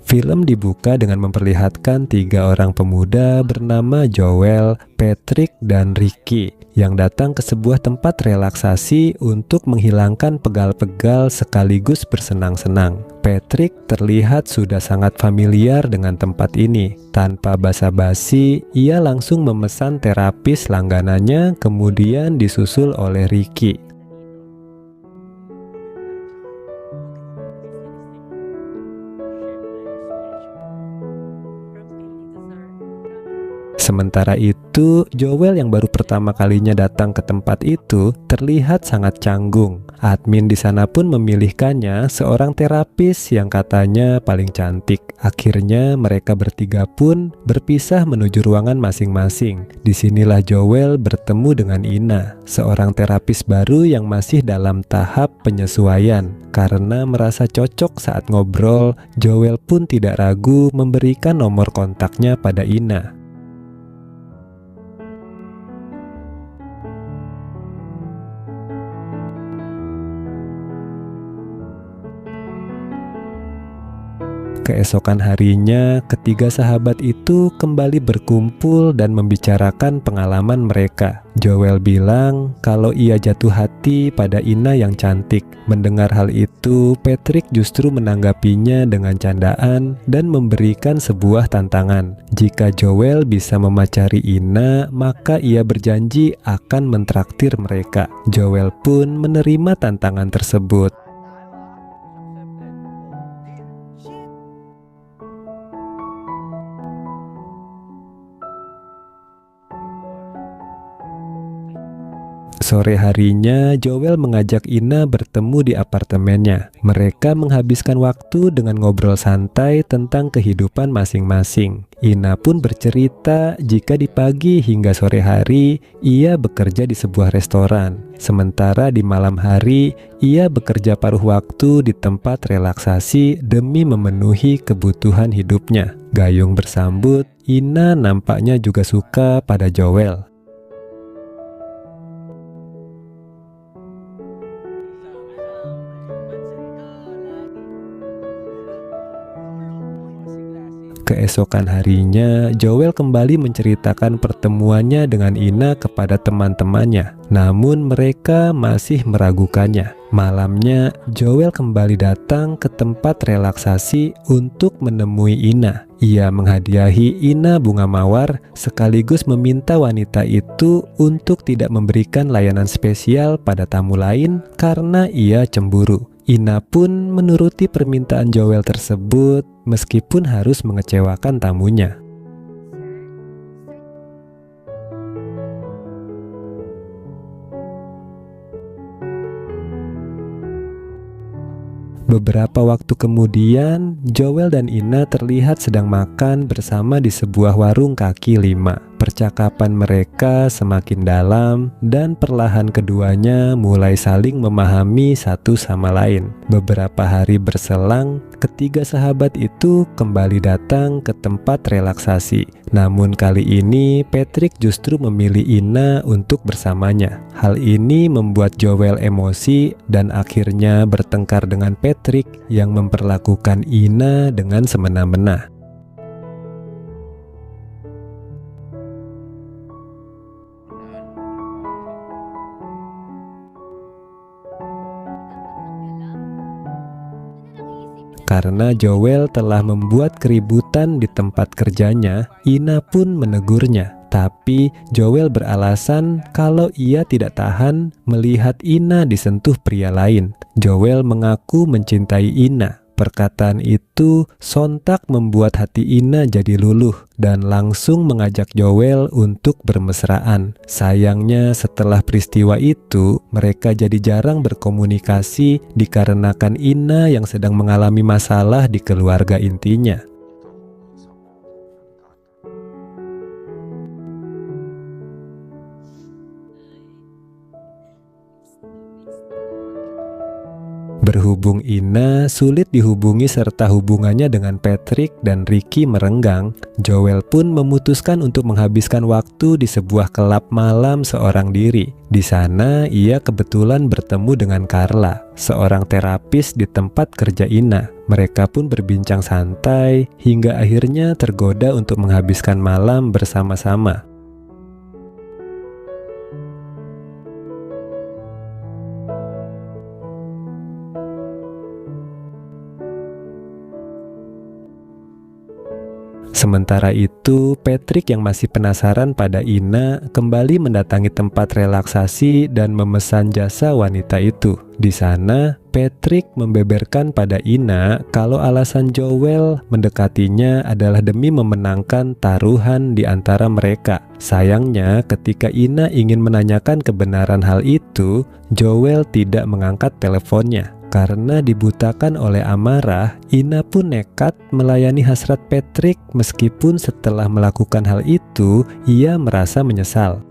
Film dibuka dengan memperlihatkan 3 orang pemuda bernama Joel, Patrick, dan Ricky yang datang ke sebuah tempat relaksasi untuk menghilangkan pegal-pegal sekaligus bersenang-senang. Patrick terlihat sudah sangat familiar dengan tempat ini. Tanpa basa-basi, ia langsung memesan terapis langganannya, kemudian disusul oleh Ricky. Sementara itu, Joel yang baru pertama kalinya datang ke tempat itu terlihat sangat canggung. Admin di sana pun memilihkannya seorang terapis yang katanya paling cantik. Akhirnya mereka bertiga pun berpisah menuju ruangan masing-masing. Disinilah Joel bertemu dengan Ina, seorang terapis baru yang masih dalam tahap penyesuaian. Karena merasa cocok saat ngobrol, Joel pun tidak ragu memberikan nomor kontaknya pada Ina. Keesokan harinya, ketiga sahabat itu kembali berkumpul dan membicarakan pengalaman mereka. Joel bilang kalau ia jatuh hati pada Ina yang cantik. Mendengar hal itu, Patrick justru menanggapinya dengan candaan dan memberikan sebuah tantangan. Jika Joel bisa memacari Ina, maka ia berjanji akan mentraktir mereka. Joel pun menerima tantangan tersebut. Sore harinya, Joel mengajak Ina bertemu di apartemennya. Mereka menghabiskan waktu dengan ngobrol santai tentang kehidupan masing-masing. Ina pun bercerita jika di pagi hingga sore hari ia bekerja di sebuah restoran. Sementara di malam hari ia bekerja paruh waktu di tempat relaksasi demi memenuhi kebutuhan hidupnya. Gayung bersambut, Ina nampaknya juga suka pada Joel. Keesokan harinya, Joel kembali menceritakan pertemuannya dengan Ina kepada teman-temannya. Namun mereka masih meragukannya. Malamnya, Joel kembali datang ke tempat relaksasi untuk menemui Ina. Ia menghadiahi Ina bunga mawar sekaligus meminta wanita itu untuk tidak memberikan layanan spesial pada tamu lain karena ia cemburu. Ina pun menuruti permintaan Joel tersebut meskipun harus mengecewakan tamunya. Beberapa waktu kemudian, Joel dan Ina terlihat sedang makan bersama di sebuah warung kaki lima. Percakapan mereka semakin dalam dan perlahan keduanya mulai saling memahami satu sama lain. Beberapa hari berselang, ketiga sahabat itu kembali datang ke tempat relaksasi. Namun kali ini Patrick justru memilih Ina untuk bersamanya. Hal ini membuat Joel emosi dan akhirnya bertengkar dengan Patrick yang memperlakukan Ina dengan semena-mena. Karena Joel telah membuat keributan di tempat kerjanya, Ina pun menegurnya. Tapi Joel beralasan kalau ia tidak tahan melihat Ina disentuh pria lain. Joel mengaku mencintai Ina. Perkataan itu sontak membuat hati Ina jadi luluh dan langsung mengajak Joel untuk bermesraan. Sayangnya setelah peristiwa itu, mereka jadi jarang berkomunikasi dikarenakan Ina yang sedang mengalami masalah di keluarga intinya. Berhubung Ina sulit dihubungi serta hubungannya dengan Patrick dan Ricky merenggang, Joel pun memutuskan untuk menghabiskan waktu di sebuah kelab malam seorang diri. Di sana ia kebetulan bertemu dengan Carla, seorang terapis di tempat kerja Ina. Mereka pun berbincang santai hingga akhirnya tergoda untuk menghabiskan malam bersama-sama. Sementara itu, Patrick yang masih penasaran pada Ina kembali mendatangi tempat relaksasi dan memesan jasa wanita itu. Di sana, Patrick membeberkan pada Ina kalau alasan Joel mendekatinya adalah demi memenangkan taruhan di antara mereka. Sayangnya, ketika Ina ingin menanyakan kebenaran hal itu, Joel tidak mengangkat teleponnya. Karena dibutakan oleh amarah, Ina pun nekat melayani hasrat Patrick meskipun setelah melakukan hal itu, ia merasa menyesal.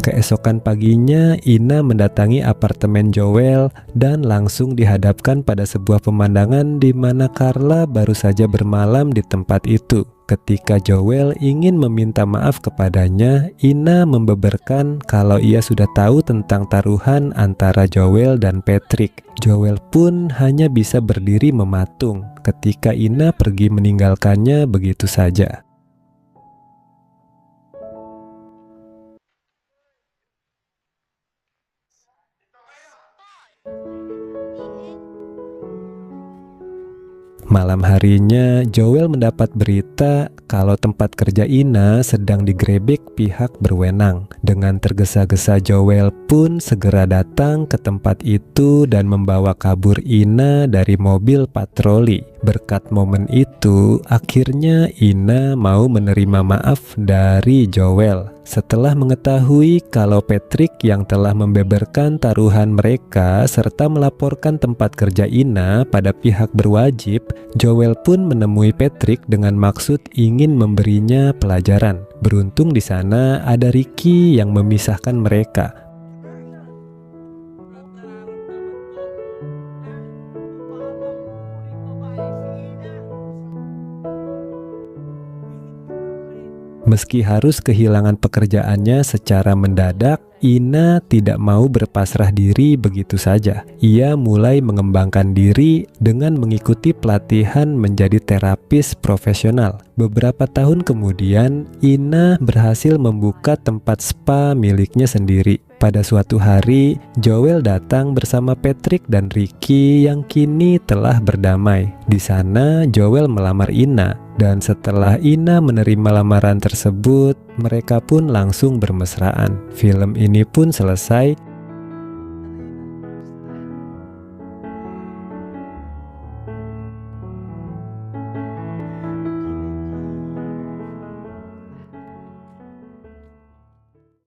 Keesokan paginya, Ina mendatangi apartemen Joel dan langsung dihadapkan pada sebuah pemandangan di mana Carla baru saja bermalam di tempat itu. Ketika Joel ingin meminta maaf kepadanya, Ina membeberkan kalau ia sudah tahu tentang taruhan antara Joel dan Patrick. Joel pun hanya bisa berdiri mematung ketika Ina pergi meninggalkannya begitu saja. Malam harinya, Joel mendapat berita kalau tempat kerja Ina sedang digerebek pihak berwenang. Dengan tergesa-gesa, Joel pun segera datang ke tempat itu dan membawa kabur Ina dari mobil patroli. Berkat momen itu, akhirnya Ina mau menerima maaf dari Joel. Setelah mengetahui kalau Patrick yang telah membeberkan taruhan mereka serta melaporkan tempat kerja Ina pada pihak berwajib, Joel pun menemui Patrick dengan maksud ingin memberinya pelajaran. Beruntung di sana ada Ricky yang memisahkan mereka. Meski harus kehilangan pekerjaannya secara mendadak, Ina tidak mau berpasrah diri begitu saja. Ia mulai mengembangkan diri dengan mengikuti pelatihan menjadi terapis profesional. Beberapa tahun kemudian, Ina berhasil membuka tempat spa miliknya sendiri. Pada suatu hari, Joel datang bersama Patrick dan Ricky yang kini telah berdamai. Di sana, Joel melamar Ina. Dan setelah Ina menerima lamaran tersebut, mereka pun langsung bermesraan. Film ini pun selesai